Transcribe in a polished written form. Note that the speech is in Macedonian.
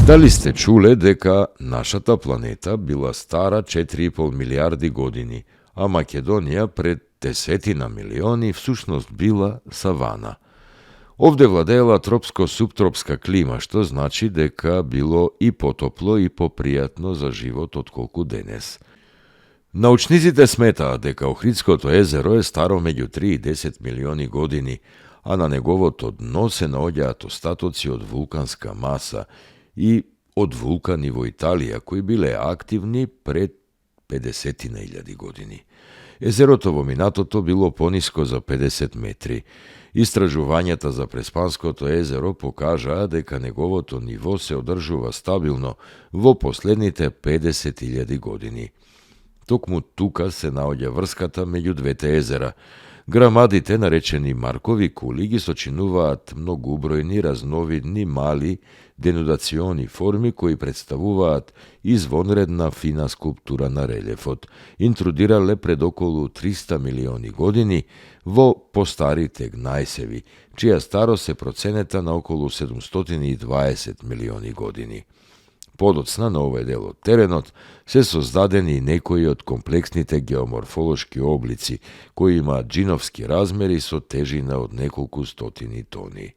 Дали сте чуле дека нашата планета била стара 4,5 милиарди години, а Македонија пред десетина милиони всушност била савана? Овде владеела тропско-суптропска клима, што значи дека било и потопло и попријатно за живот отколку денес. Научниците сметаат дека Охридското езеро е старо меѓу 3 и 10 милиони години, а на неговото дно се наоѓаат остатоци од вулканска маса и од вулкани во Италија, кои биле активни пред 50.000 години. Езерото во минатото било пониско за 50 метри. Истражувањата за Преспанското езеро покажаа дека неговото ниво се одржува стабилно во последните 50.000 години. Токму тука се наоѓа врската меѓу двете езера. Грамадите, наречени Маркови кули, ги сочинуваат многубројни разновидни мали денудациони форми кои представуваат извонредна фина скулптура на релефот, интрудирале пред околу 300 милиони години во постарите гнајсеви, чија старост се проценета на околу 720 милиони години. Подоцна на овој дел од теренот се создадени некои од комплексните геоморфолошки облици, кои имаат джиновски размери со тежина од неколку стотини тони.